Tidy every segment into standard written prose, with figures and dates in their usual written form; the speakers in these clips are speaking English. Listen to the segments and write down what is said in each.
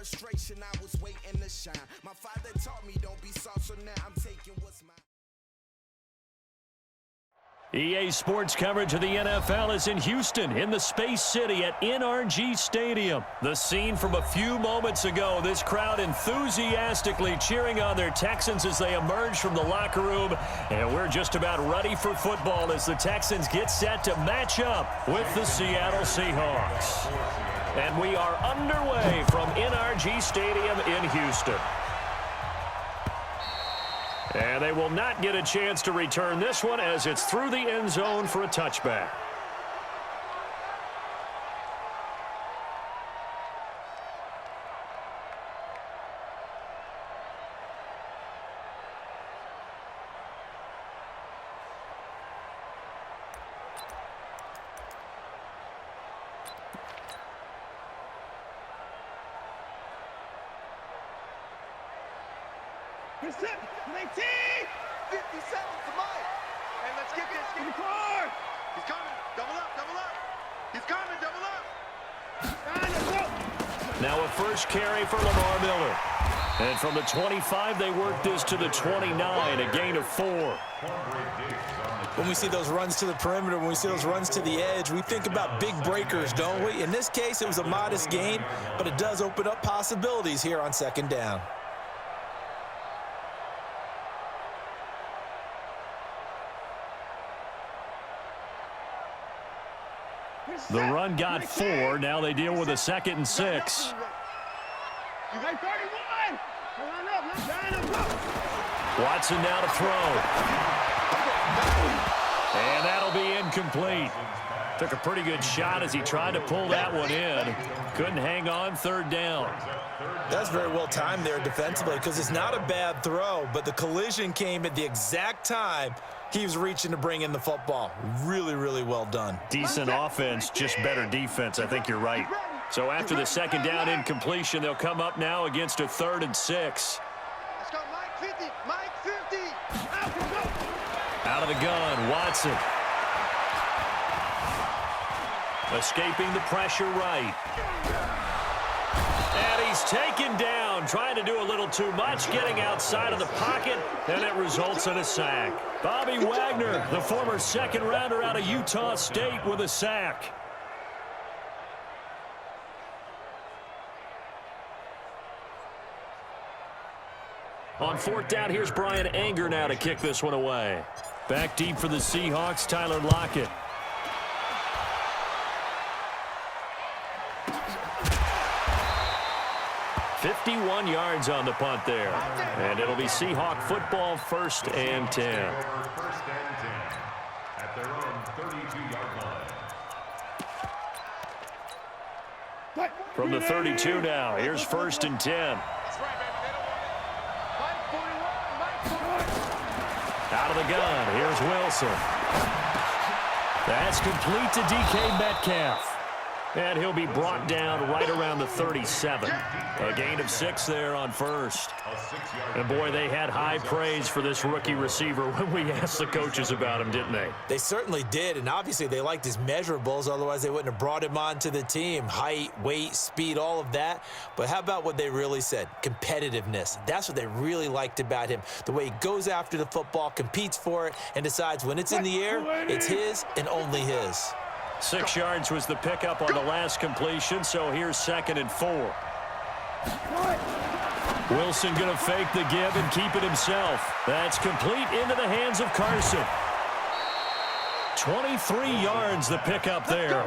frustration, I was waiting to shine. My father taught me don't be soft, so now I'm taking what's mine. EA Sports coverage of the NFL is in Houston, in the Space City at NRG Stadium. The scene from a few moments ago, this crowd enthusiastically cheering on their Texans as they emerge from the locker room. And we're just about ready for football as the Texans get set to match up with the Seattle Seahawks. And we are underway from NRG Stadium in Houston. And they will not get a chance to return this one as it's through the end zone for a touchback. Here's 19! 50 seconds to Mike. And let's get this. Get the car. He's coming. Double up, double up. He's coming, double up. Now a first carry for Lamar Miller. And from the 25, they work this to the 29, a gain of 4. When we see those runs to the perimeter, when we see those runs to the edge, we think about big breakers, don't we? In this case, it was a modest gain, but it does open up possibilities here on second down. The run got 4. Now they deal with a 2nd and 6. You got 31. Line up. Watson now to throw. And that'll be incomplete. Took a pretty good shot as he tried to pull that one in. Couldn't hang on, 3rd down. That's very well timed there defensively because it's not a bad throw, but the collision came at the exact time he was reaching to bring in the football. Really, really well done. Decent offense, just better defense. I think you're right. So after the 2nd down incompletion, they'll come up now against a 3rd and 6. Let's go, Mike 50. Mike 50. Out of the gun, Watson. Escaping the pressure right. And he's taken down, trying to do a little too much, getting outside of the pocket, and it results in a sack. Bobby Wagner, the former 2nd rounder out of Utah State, with a sack. On 4th down, here's Brian Anger now to kick this one away. Back deep for the Seahawks, Tyler Lockett. "51 yards on the punt there. And it'll be Seahawk football, 1st and 10. First and 10 at their own 32-yard line. From the 32 now, here's 1st and 10. Out of the gun, here's Wilson. That's complete to DK Metcalf. And he'll be brought down right around the 37. A gain of 6 there on 1st. And boy, they had high praise for this rookie receiver when we asked the coaches about him, didn't they? They certainly did, and obviously they liked his measurables, otherwise they wouldn't have brought him onto the team. Height, weight, speed, all of that. But how about what they really said? Competitiveness. That's what they really liked about him. The way he goes after the football, competes for it, and decides when it's in the air, it's his and only his. 6 yards was the pickup on the last completion, so here's 2nd and 4. Wilson going to fake the give and keep it himself. That's complete into the hands of Carson. 23 yards the pickup there.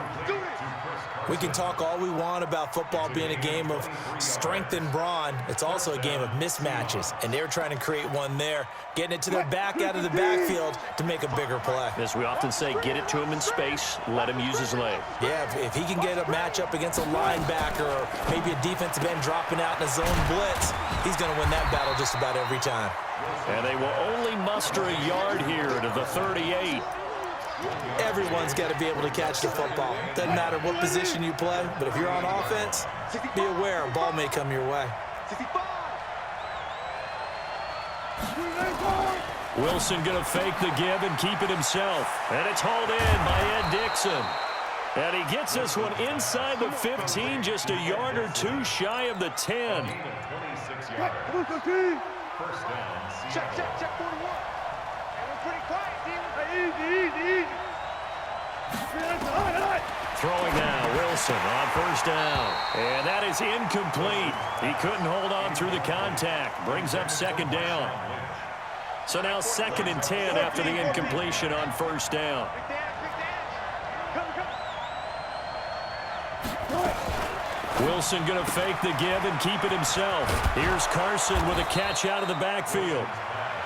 We can talk all we want about football being a game of strength and brawn. It's also a game of mismatches, and they're trying to create one there, getting it to their back out of the backfield to make a bigger play. As we often say, get it to him in space, let him use his leg. Yeah, if he can get a matchup against a linebacker or maybe a defensive end dropping out in a zone blitz, he's going to win that battle just about every time. And they will only muster a yard here to the 38. Everyone's got to be able to catch the football. Doesn't matter what position you play, but if you're on offense, be aware a ball may come your way. Wilson going to fake the give and keep it himself. And it's hauled in by Ed Dixon. And he gets this one inside the 15, just a yard or two shy of the 10. 26 yards. First down, Check, Seattle. check, check 41. And we're pretty quiet, D. Throwing now, Wilson on first down. And that is incomplete. He couldn't hold on through the contact. Brings up second down. So now 2nd and 10 after the incompletion on first down. Big damage. Come. Wilson going to fake the give and keep it himself. Here's Carson with a catch out of the backfield.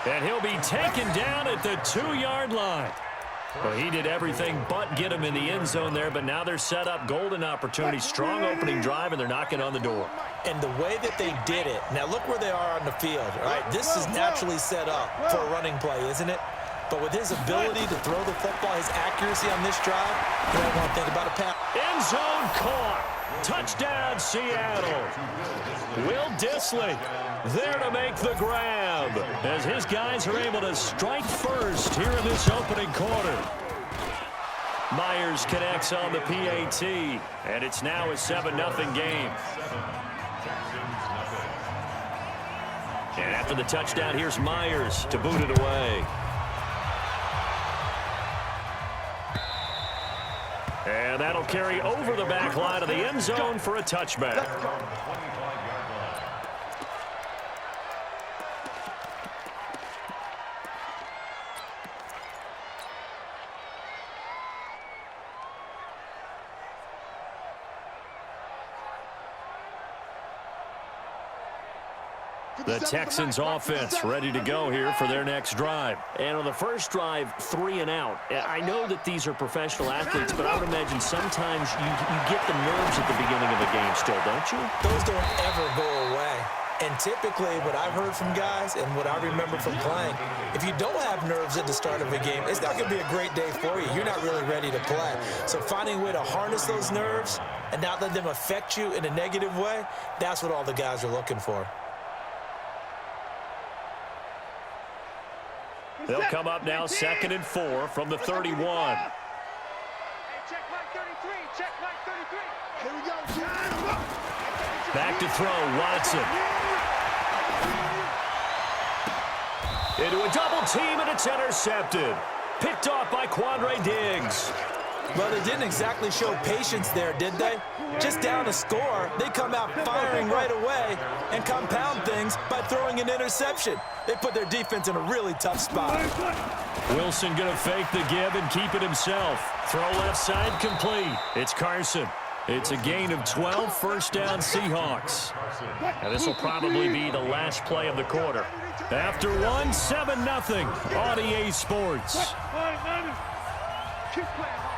And he'll be taken down at the 2-yard line. Well, he did everything but get him in the end zone there, but now they're set up golden opportunity, strong opening drive, and they're knocking on the door. And the way that they did it, now look where they are on the field, all right? This is naturally set up for a running play, isn't it? But with his ability to throw the football, his accuracy on this drive, you don't want to think about a pass. End zone caught. Touchdown, Seattle. Will Dissly there to make the grab as his guys are able to strike first here in this opening quarter. Myers connects on the PAT, and it's now a 7-0 game. And after the touchdown, here's Myers to boot it away. And that'll carry over the back line of the end zone for a touchback. The Texans offense ready to go here for their next drive. And on the first drive, 3 and out. I know that these are professional athletes, but I would imagine sometimes you get the nerves at the beginning of a game still, don't you? Those don't ever go away. And typically what I've heard from guys and what I remember from playing, if you don't have nerves at the start of a game, it's not going to be a great day for you. You're not really ready to play. So finding a way to harness those nerves and not let them affect you in a negative way, that's what all the guys are looking for. They'll come up now 2nd and 4 from the 31. Hey, check Mike 33. Check Mike 33. Here we go. Back to throw, Watson. Into a double team, and it's intercepted. Picked off by Quandre Diggs. Well, they didn't exactly show patience there, did they? Just down a score, they come out firing right away and compound things by throwing an interception. They put their defense in a really tough spot. Wilson going to fake the give and keep it himself. Throw left side complete. It's Carson. It's a gain of 12, first down Seahawks. Now this will probably be the last play of the quarter. After one, 7-0 on EA Sports. Keep playing hard.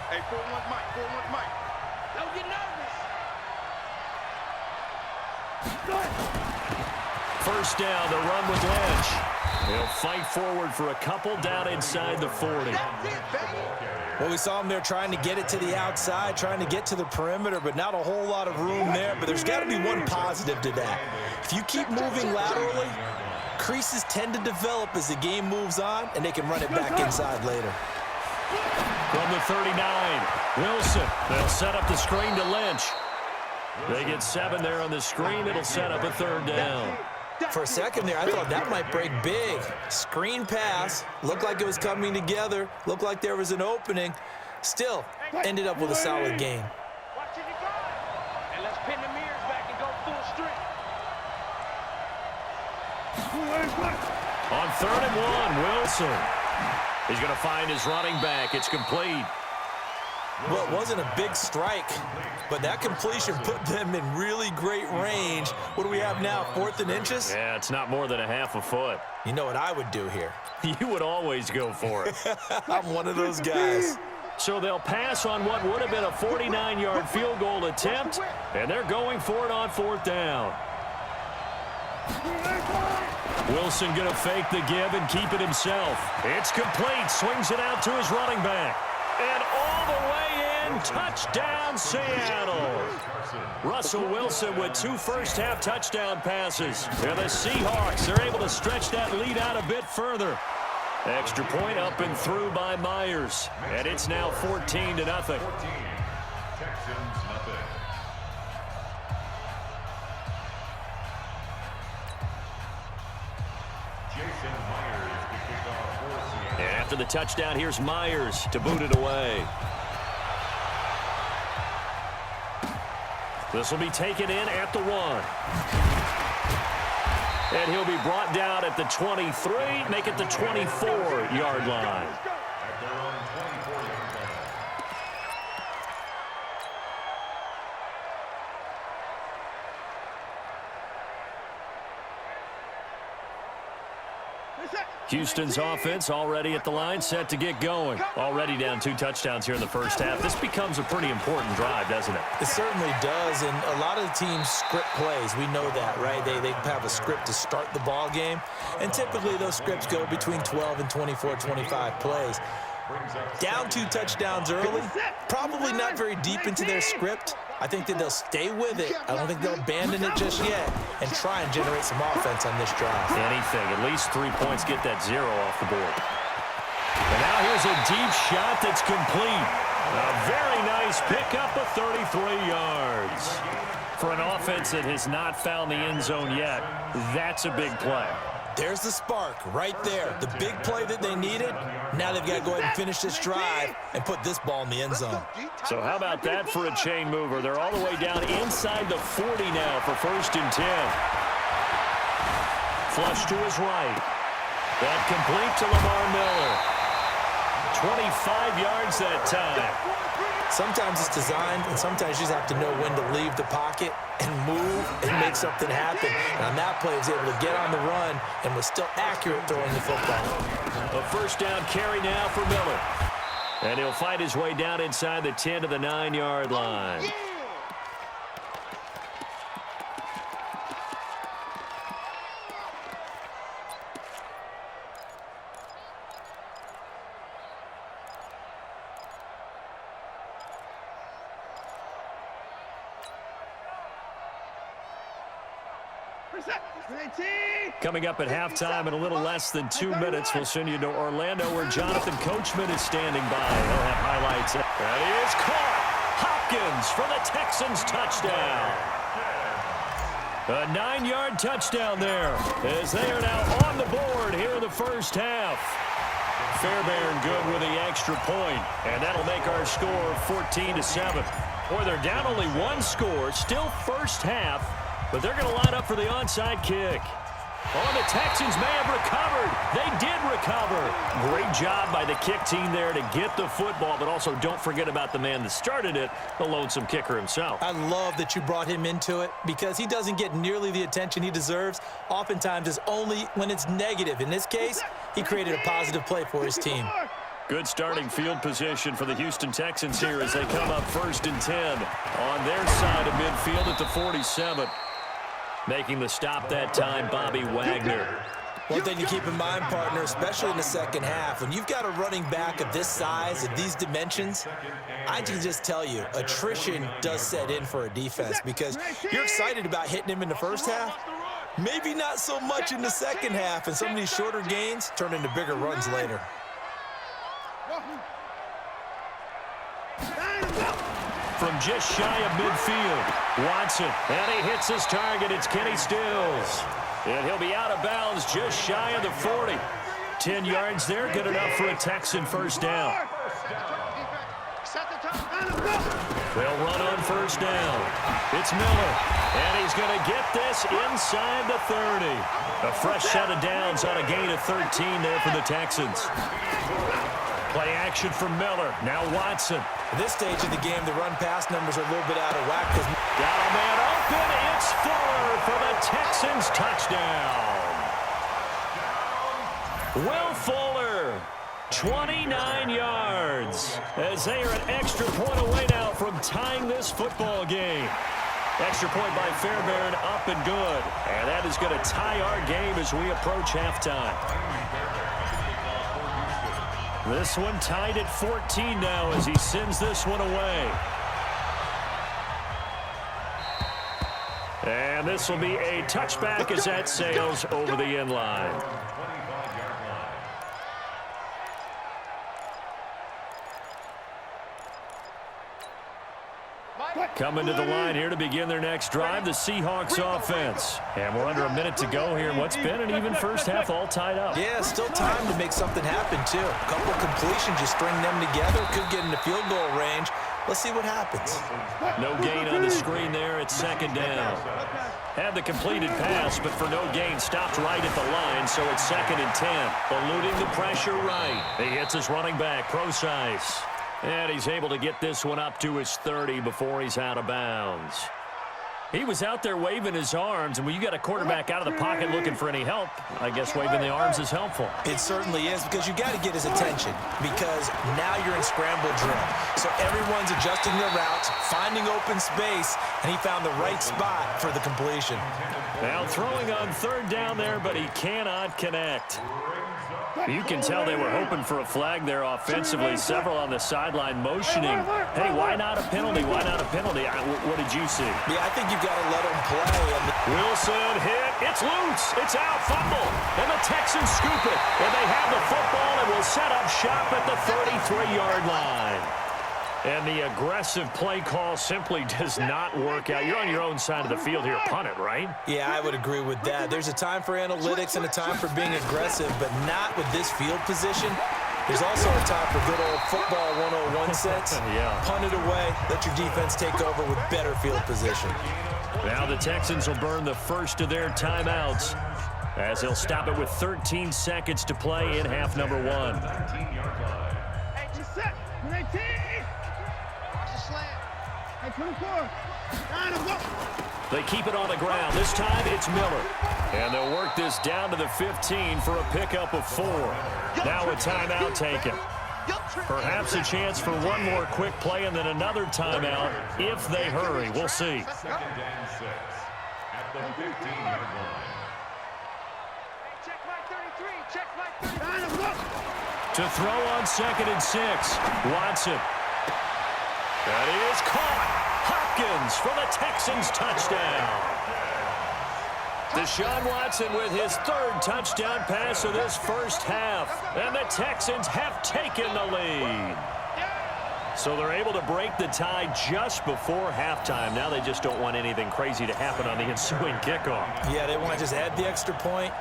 Hey, 4-1 Mike. 4-1 Mike. Don't get nervous. First down, the run with Lynch. He'll fight forward for a couple down inside the 40. That's it, baby. Well, we saw him there trying to get it to the outside, trying to get to the perimeter, but not a whole lot of room there. But there's got to be one positive to that. If you keep moving laterally, creases tend to develop as the game moves on, and they can run it back inside later. From the 39, Wilson. They'll set up the screen to Lynch. They get 7 there on the screen. It'll set up a 3rd down. For a second there, I thought that might break big. Screen pass. Looked like it was coming together. Looked like there was an opening. Still, ended up with a solid gain. Watch it, you go. And let's pin the mirrors back and go full strength. On 3rd and 1, Wilson. He's going to find his running back. It's complete. Well, it wasn't a big strike, but that completion put them in really great range. What do we have now, 4th and inches? Yeah, it's not more than a half a foot. You know what I would do here? You would always go for it. I'm one of those guys. So they'll pass on what would have been a 49-yard field goal attempt, and they're going for it on 4th down. Wilson going to fake the give and keep it himself. It's complete. Swings it out to his running back. And all the way in, touchdown Seattle. Russell Wilson with 2 first-half touchdown passes. And the Seahawks are able to stretch that lead out a bit further. Extra point up and through by Myers. And it's now 14-0. 14. Texans nothing. Jason Myers to kick off for Seattle. And after the touchdown, here's Myers to boot it away. This will be taken in at the 1. And he'll be brought down at the 23, make it the 24-yard line. At their own 24-yard line. Houston's offense already at the line, set to get going. Already down 2 touchdowns here in the first half. This becomes a pretty important drive, doesn't it? It certainly does, and a lot of the teams script plays. We know that, right? They have a script to start the ball game, and typically those scripts go between 12 and 24, 25 plays. Down 2 touchdowns early, probably not very deep into their script. I think that they'll stay with it. I don't think they'll abandon it just yet and try and generate some offense on this drive. Anything, at least 3 points, get that 0 off the board. And now here's a deep shot that's complete. A very nice pickup of 33 yards. For an offense that has not found the end zone yet, that's a big play. There's the spark right there. The big play that they needed. Now they've got to go ahead and finish this drive and put this ball in the end zone. So how about that for a chain mover? They're all the way down inside the 40 now for 1st and 10. Flush to his right. That complete to Lamar Miller. 25 yards that time. Sometimes it's designed, and sometimes you just have to know when to leave the pocket and move and make something happen. And on that play, he was able to get on the run and was still accurate throwing the football. A 1st down carry now for Miller. And he'll find his way down inside the 10 to the 9-yard line. Coming up at halftime in a little less than 2 minutes, we'll send you to Orlando where Jonathan Coachman is standing by. He'll have highlights. And he is caught. Hopkins for the Texans touchdown. A 9-yard touchdown there as they are now on the board here in the first half. Fairbairn good with the extra point, and that'll make our score 14-7. Boy, they're down only 1 score, still first half, but they're going to line up for the onside kick. Oh, the Texans may have recovered. They did recover. Great job by the kick team there to get the football, but also don't forget about the man that started it, the lonesome kicker himself. I love that you brought him into it because he doesn't get nearly the attention he deserves. Oftentimes it's only when it's negative. In this case, he created a positive play for his team. Good starting field position for the Houston Texans here as they come up 1st and 10 on their side of midfield at the 47. Making the stop that time, Bobby Wagner. One thing to keep in mind, partner, especially in the second half, when you've got a running back of this size, of these dimensions, I can just tell you, attrition does set in for a defense because you're excited about hitting him in the first half. Maybe not so much in the second half, and some of these shorter gains turn into bigger runs later. From just shy of midfield, Watson, and he hits his target. It's Kenny Stills. And he'll be out of bounds just shy of the 40. 10 yards there, good enough for a Texan 1st down. They'll run on 1st down. It's Miller, and he's going to get this inside the 30. A fresh set of downs on a gain of 13 there for the Texans. Play action for Miller. Now Watson. At this stage of the game, the run-pass numbers are a little bit out of whack. Got a man open. It's Fuller for the Texans touchdown. Will Fuller, 29 yards, as they are an extra point away now from tying this football game. Extra point by Fairbairn, up and good. And that is going to tie our game as we approach halftime. This one tied at 14 now as he sends this one away. And this will be a touchback as that sails over the end line. Coming to the line here to begin their next drive, the Seahawks offense. And we're under a minute to go here in what's been an even first half, all tied up. Yeah, still time to make something happen, too. A couple of completions, just string them together. Could get into field goal range. Let's see what happens. No gain on the screen there. It's second down. Had the completed pass, but for no gain, stopped right at the line, so it's 2nd and 10. Eluding the pressure right. He hits his running back, Procise. And he's able to get this one up to his 30 before he's out of bounds. He was out there waving his arms, and when you got a quarterback out of the pocket looking for any help, I guess waving the arms is helpful. It certainly is, because you got to get his attention, because now you're in scramble drill. So everyone's adjusting their routes, finding open space, and he found the right spot for the completion. Now throwing on 3rd down there, but he cannot connect. You can tell they were hoping for a flag there offensively. Several on the sideline motioning. Hey, why not a penalty? Why not a penalty? What did you see? Yeah, I think you've got to let him play. Wilson hit. It's loose. It's out. Fumble. And the Texans scoop it. And they have the football and will set up shop at the 33-yard line. And the aggressive play call simply does not work out. You're on your own side of the field here. Punt it, right? Yeah, I would agree with that. There's a time for analytics and a time for being aggressive, but not with this field position. There's also a time for good old football 101 sense. Yeah. Punt it away. Let your defense take over with better field position. Now the Texans will burn the first of their timeouts as they'll stop it with 13 seconds to play in half number 1. They keep it on the ground. This time it's Miller. And they'll work this down to the 15 for a pickup of 4. Now a timeout taken. Perhaps a chance for one more quick play and then another timeout if they hurry. We'll see. 2nd and 6 at the 15-yard line. To throw on 2nd and 6. Watson. That is caught. Hopkins for the Texans touchdown. Deshaun Watson with his 3rd touchdown pass of this first half. And the Texans have taken the lead. So they're able to break the tie just before halftime. Now they just don't want anything crazy to happen on the ensuing kickoff. Yeah, they want to just add the extra point,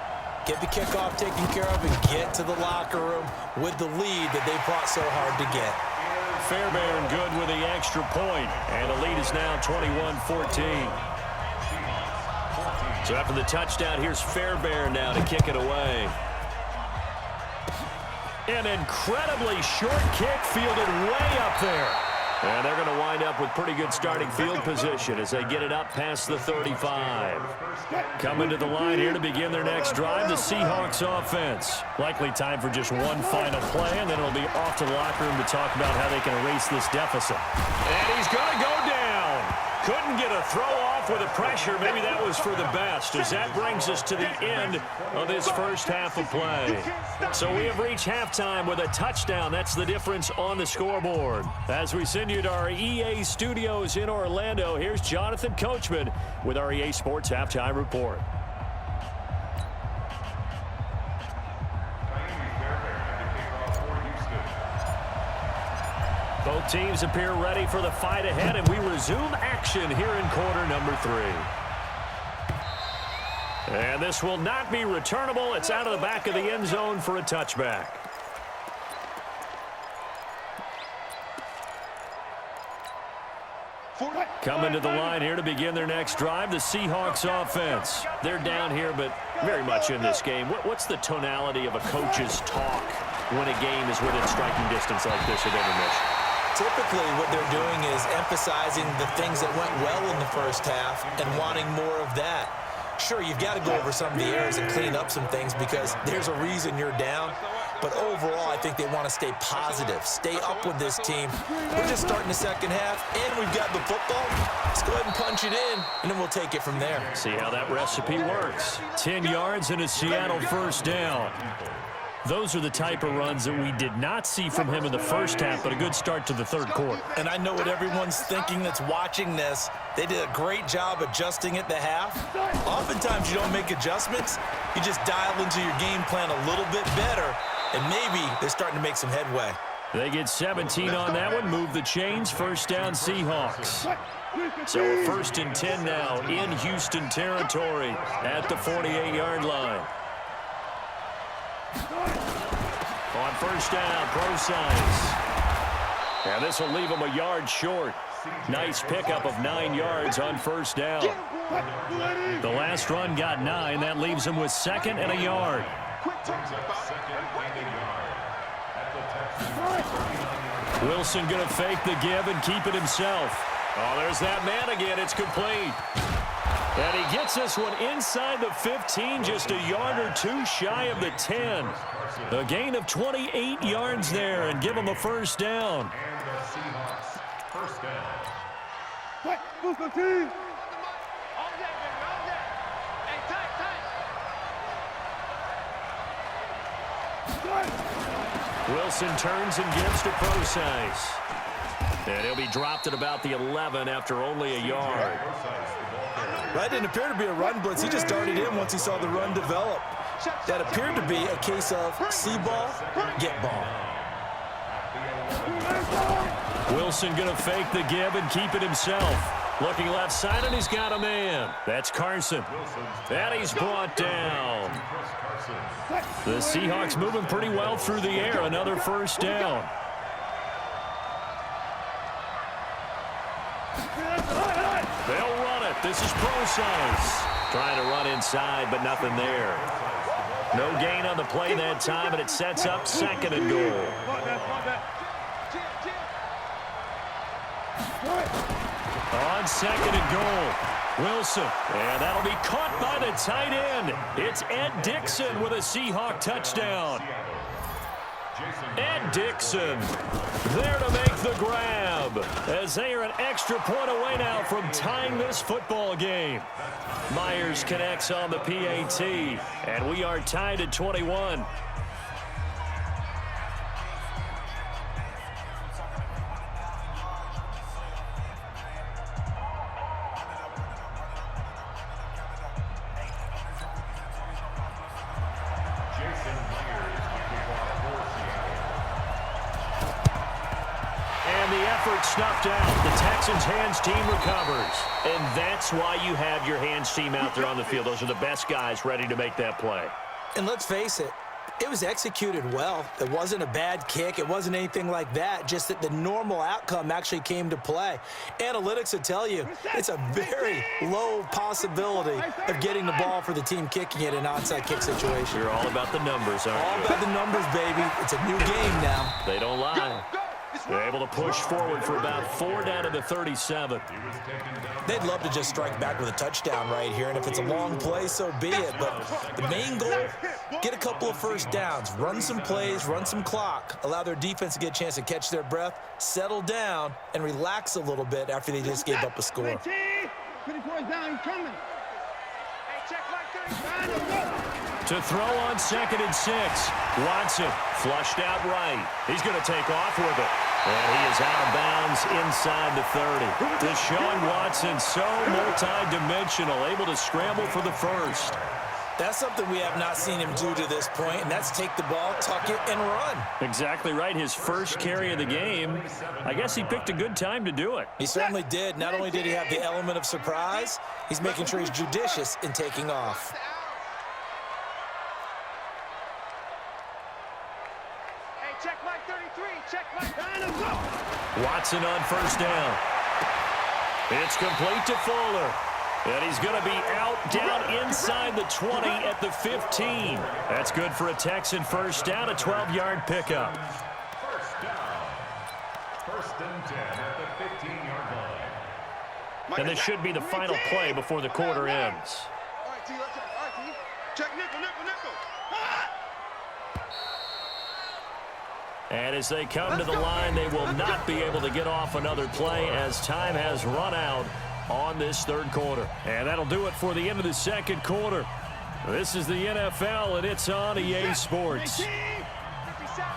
get the kickoff taken care of, and get to the locker room with the lead that they fought so hard to get. Fairbairn good with the extra point, and the lead is now 21-14. So after the touchdown, here's Fairbairn now to kick it away. An incredibly short kick fielded way up there. And they're going to wind up with pretty good starting field position as they get it up past the 35. Coming to the line here to begin their next drive, the Seahawks offense. Likely time for just one final play, and then it'll be off to the locker room to talk about how they can erase this deficit. And he's going to go down. Couldn't get a throw off with the pressure. Maybe that was for the best, as that brings us to the end of this first half of play. So we have reached halftime with a touchdown. That's the difference on the scoreboard. As we send you to our EA studios in Orlando, here's Jonathan Coachman with our EA Sports Halftime Report. Both teams appear ready for the fight ahead, and we resume action here in quarter number 3. And this will not be returnable. It's out of the back of the end zone for a touchback. Coming to the line here to begin their next drive, the Seahawks offense. They're down here, but very much in this game. What's the tonality of a coach's talk when a game is within striking distance like this at intermission? Typically, what they're doing is emphasizing the things that went well in the first half and wanting more of that. Sure, you've got to go over some of the errors and clean up some things because there's a reason you're down. But overall, I think they want to stay positive, stay up with this team. We're just starting the second half, and we've got the football. Let's go ahead and punch it in, and then we'll take it from there. See how that recipe works. 10 yards and a Seattle first down. Those are the type of runs that we did not see from him in the first half, but a good start to the third quarter. And I know what everyone's thinking that's watching this. They did a great job adjusting at the half. Oftentimes you don't make adjustments. You just dial into your game plan a little bit better, and maybe they're starting to make some headway. They get 17 on that one, move the chains, first down Seahawks. So 1st and 10 now in Houston territory at the 48-yard line. On first down, Procise. And this will leave him a yard short. Nice pickup of 9 yards on first down. The last run got 9. That leaves him with 2nd and a yard. Wilson going to fake the give and keep it himself. Oh, there's that man again. It's complete. And he gets this one inside the 15, just a yard or two shy of the 10. A gain of 28 yards there and give him a first down. First down. Wilson turns and gives to Procise. And he'll be dropped at about the 11 after only a yard. That didn't appear to be a run blitz. He just darted in once he saw the run develop. That appeared to be a case of see ball, get ball. Wilson going to fake the give and keep it himself. Looking left side, and he's got a man. That's Carson. And he's brought down. The Seahawks moving pretty well through the air. Another first down. They'll run it. This is Procise. Trying to run inside, but nothing there. No gain on the play that time, and it sets up 2nd and goal. On 2nd and goal, Wilson. And that'll be caught by the tight end. It's Ed Dickson with a Seahawk touchdown. Ed Dickson there to make the grab as they are an extra point away now from tying this football game. Myers connects on the PAT, and we are tied at 21. Snuffed out. The Texans' hands team recovers. And that's why you have your hands team out there on the field. Those are the best guys ready to make that play. And let's face it, it was executed well. It wasn't a bad kick. It wasn't anything like that. Just that the normal outcome actually came to play. Analytics will tell you it's a very low possibility of getting the ball for the team kicking it in an onside kick situation. You're all about the numbers, aren't you? All about the numbers, baby. It's a new game now. They don't lie. They're able to push forward for about 4 down to the 37. They'd love to just strike back with a touchdown right here, and if it's a long play, so be it. But the main goal, get a couple of first downs, run some plays, run some clock, allow their defense to get a chance to catch their breath, settle down, and relax a little bit after they just gave up a score. 24 down, he's coming. Hey, check like 30. To throw on 2nd and 6. Watson flushed out right. He's going to take off with it. And he is out of bounds inside the 30. Deshaun Watson so multi-dimensional, able to scramble for the first. That's something we have not seen him do to this point, and that's take the ball, tuck it, and run. Exactly right. His first carry of the game. I guess he picked a good time to do it. He certainly did. Not only did he have the element of surprise, he's making sure he's judicious in taking off. Check Mike 33. Check Mike. Watson on first down. It's complete to Fuller. And he's going to be out down inside the 20 at the 15. That's good for a Texan first down, a 12-yard pickup. First down. 1st and 10 at the 15-yard line. And this should be the final play before the quarter ends. All right, T, let's check. All right, T. Check nickel. And as they come to the line, they will not be able to get off another play as time has run out on this 3rd quarter. And that'll do it for the end of the 2nd quarter. This is the NFL, and it's on EA Sports. 57.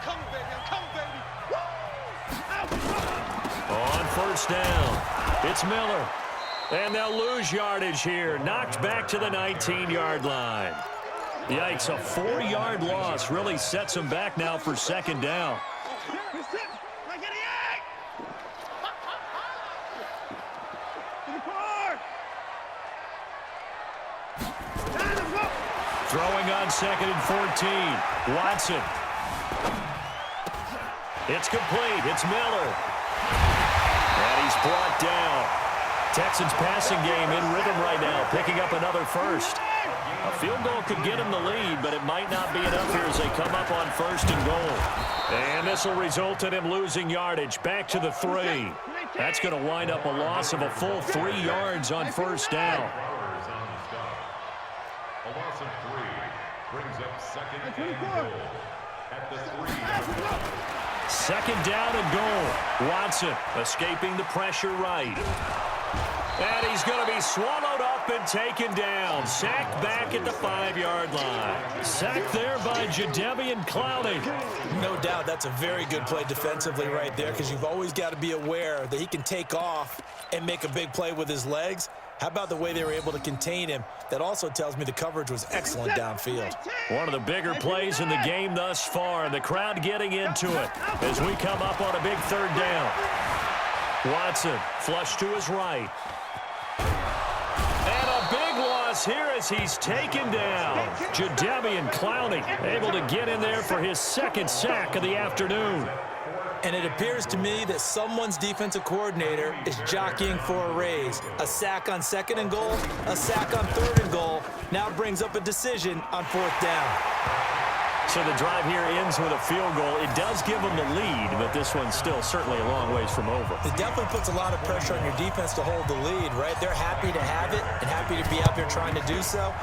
Come, baby. I'm coming, baby. On first down, it's Miller. And they'll lose yardage here. Knocked back to the 19-yard line. Yikes, a 4-yard loss really sets them back now for 2nd down. Throwing on 2nd and 14. Watson. It's complete. It's Miller. And he's brought down. Texans passing game in rhythm right now, picking up another first. A field goal could get him the lead, but it might not be enough here as they come up on 1st and goal. And this will result in him losing yardage. Back to the 3. That's going to wind up a loss of a full 3 yards on 1st down. A loss of 3 brings up 2nd and goal at the 3-yard line. 2nd down and goal. Watson escaping the pressure right. And he's going to be swallowed up and taken down. Sacked back at the 5-yard line. Sacked there by Jadeveon Clowney. No doubt that's a very good play defensively right there, because you've always got to be aware that he can take off and make a big play with his legs. How about the way they were able to contain him? That also tells me the coverage was excellent downfield. One of the bigger plays in the game thus far, and the crowd getting into it as we come up on a big 3rd down. Watson flush to his right. And a big loss here as he's taken down. Jadeveon Clowney able to get in there for his 2nd sack of the afternoon. And it appears to me that someone's defensive coordinator is jockeying for a raise. A sack on 2nd and goal, a sack on 3rd and goal, now brings up a decision on 4th down. So the drive here ends with a field goal. It does give them the lead, but this one's still certainly a long ways from over. It definitely puts a lot of pressure on your defense to hold the lead, right? They're happy to have it and happy to be out there trying to do so.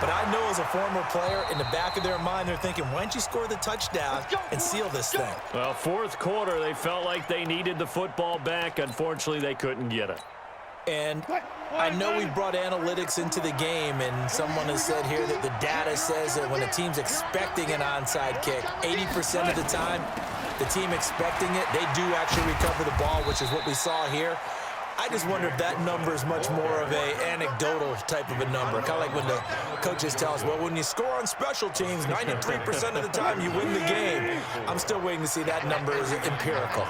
But I know as a former player, in the back of their mind, they're thinking, why don't you score the touchdown and seal this thing? Well, 4th quarter, they felt like they needed the football back. Unfortunately, they couldn't get it. And I know we brought analytics into the game, and someone has said here that the data says that when a team's expecting an onside kick, 80% of the time, the team expecting it, they do actually recover the ball, which is what we saw here. I just wonder if that number is much more of a anecdotal type of a number. Kind of like when the coaches tell us, well, when you score on special teams, 93% of the time you win the game. I'm still waiting to see that number as empirical.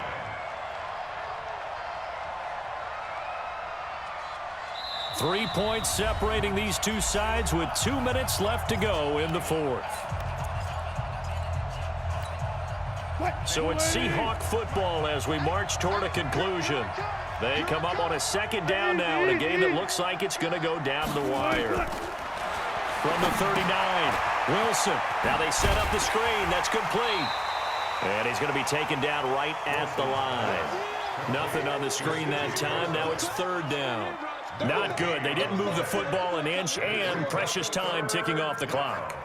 Three points separating these two sides with 2 minutes left to go in the 4th. So it's Seahawk football as we march toward a conclusion. They come up on a 2nd down now in a game that looks like it's going to go down the wire. From the 39, Wilson. Now they set up the screen. That's complete. And he's going to be taken down right at the line. Nothing on the screen that time. Now it's 3rd down. Not good. They didn't move the football an inch, and precious time ticking off the clock.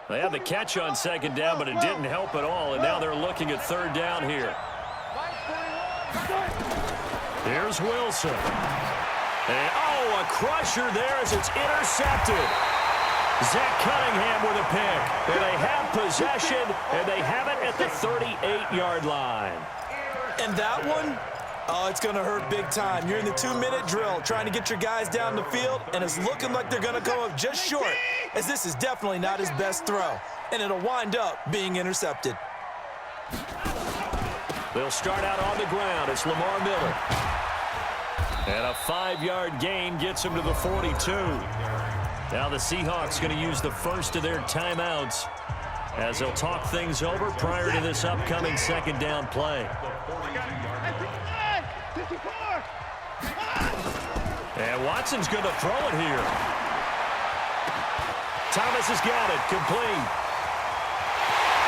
They had the catch on 2nd down, but it didn't help at all, and now they're looking at 3rd down here. Here's Wilson. And, oh, a crusher there as it's intercepted. Zach Cunningham with a pick. And they have possession, and they have it at the 38-yard line. And that one, oh, it's going to hurt big time. You're in the 2-minute drill trying to get your guys down the field, and it's looking like they're going to come up just short, as this is definitely not his best throw, and it'll wind up being intercepted. They'll start out on the ground. It's Lamar Miller. And a 5-yard gain gets him to the 42. Now the Seahawks going to use the first of their timeouts as they'll talk things over prior to this upcoming 2nd down play. And Watson's going to throw it here. Thomas has got it. Complete.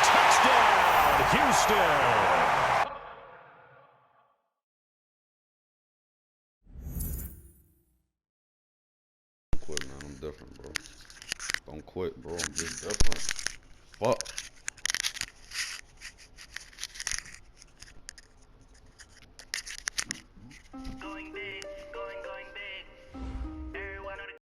Touchdown, Houston. Don't quit, man. I'm different, bro. Don't quit, bro. I'm just different. Fuck.